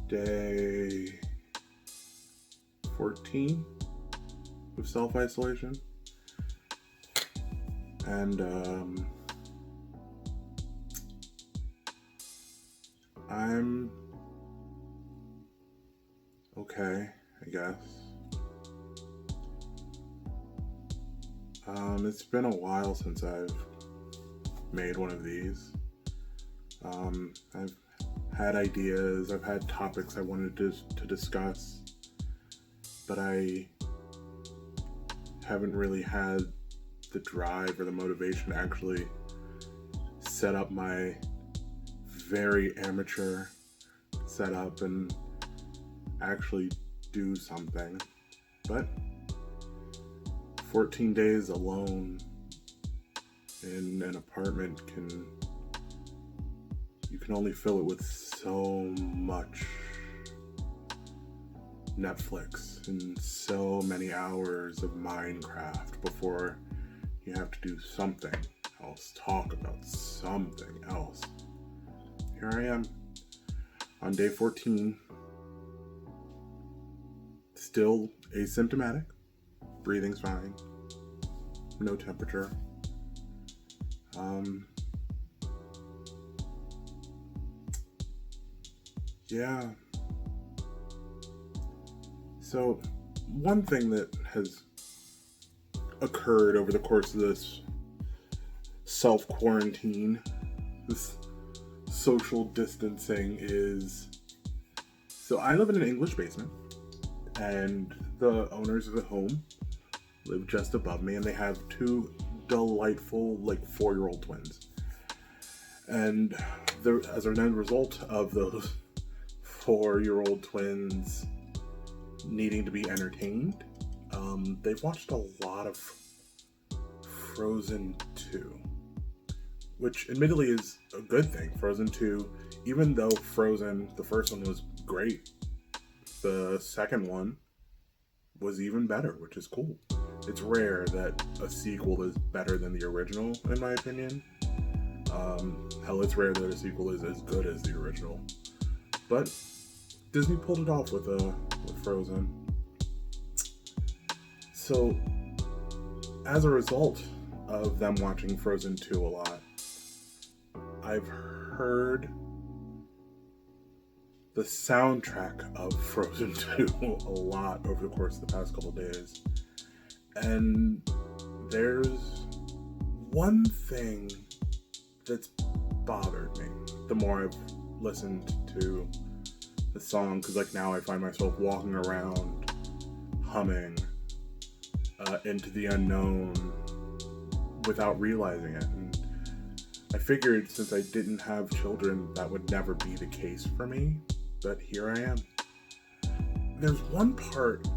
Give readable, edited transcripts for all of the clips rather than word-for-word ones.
day 14 of self-isolation. And I'm okay, I guess. It's been a while since I've made one of these. I've had ideas, I've had topics I wanted to discuss, but I haven't really had the drive or the motivation to actually set up my very amateur setup and actually do something. But 14 days alone in an apartment you can only fill it with so much Netflix and so many hours of Minecraft before you have to do something else, talk about something else. Here I am on day 14, still asymptomatic, breathing's fine, no temperature. Yeah. So, one thing that has occurred over the course of this self-quarantine, this social distancing, is... So I live in an English basement, and the owners of the home live just above me, and they have two delightful, 4-year-old twins. And as an end result of those 4-year-old twins needing to be entertained, they've watched a lot of Frozen 2, which admittedly is a good thing. Frozen 2, even though Frozen, the first one, was great, the second one was even better, which is cool. It's rare that a sequel is better than the original, in my opinion. Hell, it's rare that a sequel is as good as the original. But Disney pulled it off with Frozen. So, as a result of them watching Frozen 2 a lot, I've heard the soundtrack of Frozen 2 a lot over the course of the past couple days. And there's one thing that's bothered me the more I've listened to the song, because now I find myself walking around humming Into the Unknown without realizing it. And I figured since I didn't have children that would never be the case for me, but here I am. There's one part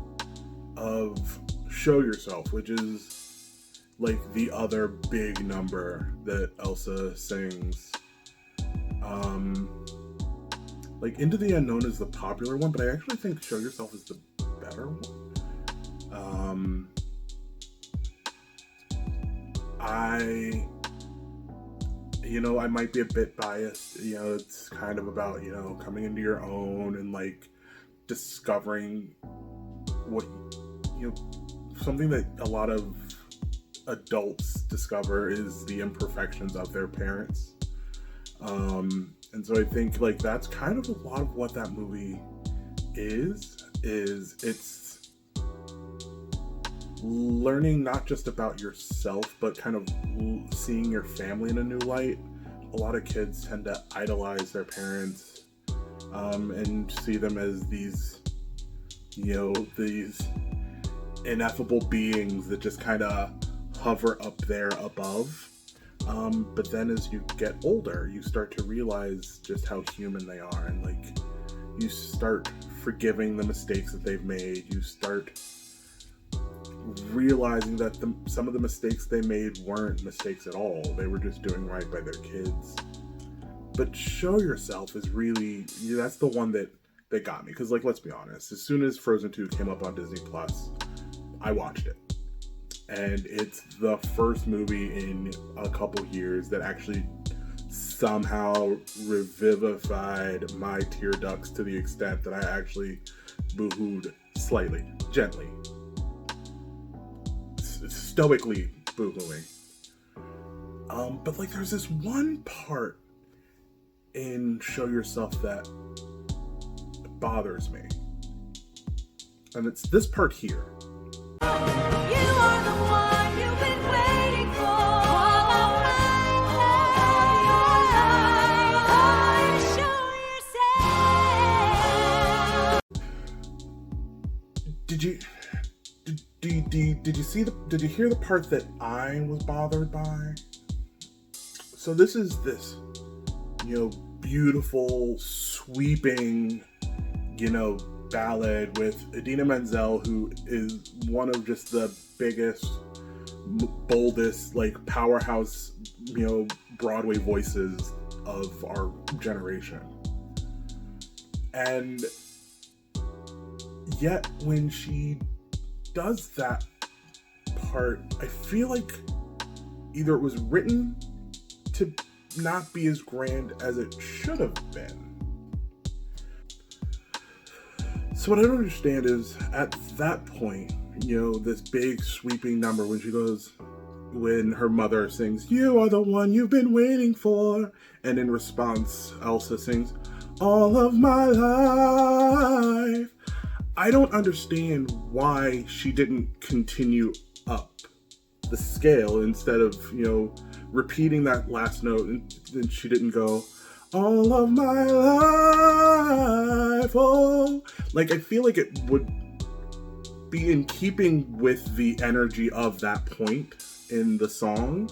of Show Yourself, which is the other big number that Elsa sings. Into the Unknown is the popular one, but I actually think Show Yourself is the better one. I might be a bit biased. It's kind of about, coming into your own and discovering what, something that a lot of adults discover is the imperfections of their parents. And so I think that's kind of a lot of what that movie is it's learning not just about yourself, but kind of seeing your family in a new light. A lot of kids tend to idolize their parents, and see them as these ineffable beings that just kind of hover up there above. But then as you get older, you start to realize just how human they are, and you start forgiving the mistakes that they've made. You start realizing that some of the mistakes they made weren't mistakes at all. They were just doing right by their kids. But Show Yourself is really, that's the one that got me. Because let's be honest, as soon as Frozen 2 came up on Disney Plus, I watched it. And it's the first movie in a couple years that actually somehow revivified my tear ducts to the extent that I actually boo-hooed slightly, gently, stoically boo-hooing. But like, there's this one part in Show Yourself that bothers me, and it's this part here. You are the one you've been waiting for. Show yourself. Did you hear the part that I was bothered by? So this is this, beautiful, sweeping, ballad with Idina Menzel, who is one of just the biggest, boldest, like, powerhouse, Broadway voices of our generation. And yet when she does that part, I feel like either it was written to not be as grand as it should have been. So what I don't understand is, at that point, this big sweeping number when her mother sings, "You are the one you've been waiting for," and in response, Elsa sings, "All of my life." I don't understand why she didn't continue up the scale instead of, repeating that last note, and then she didn't go, "All of my life, oh." Like, I feel like it would be in keeping with the energy of that point in the song.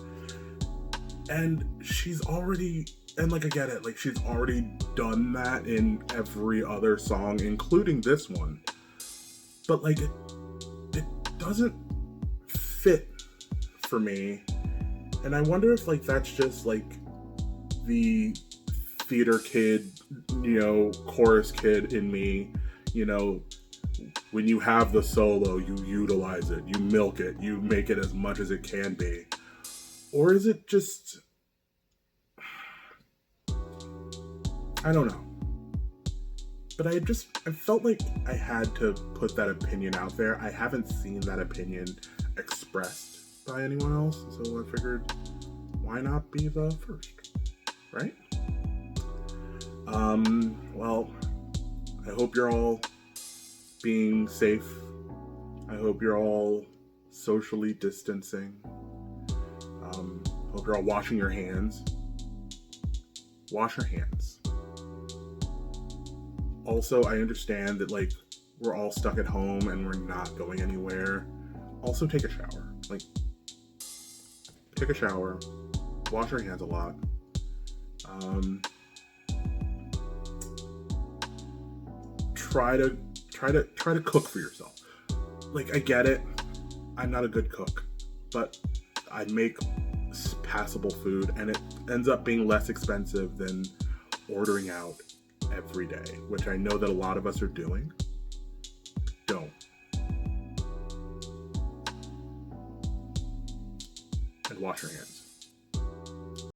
And I get it, like, she's already done that in every other song, including this one. But, like, it doesn't fit for me. And I wonder if, like, that's just, like, the theater kid, chorus kid in me. When you have the solo, you utilize it, you milk it, you make it as much as it can be. Or is it just, I don't know. But I felt like I had to put that opinion out there. I haven't seen that opinion expressed by anyone else, so I figured, why not be the first, right? Well, I hope you're all being safe. I hope you're all socially distancing. Hope you're all washing your hands. Wash your hands. Also, I understand that, like, we're all stuck at home and we're not going anywhere. Also, take a shower. Like, take a shower. Wash your hands a lot. Try to cook for yourself. Like, I get it. I'm not a good cook, but I make passable food, and it ends up being less expensive than ordering out every day, which I know that a lot of us are doing. Don't. And wash your hands.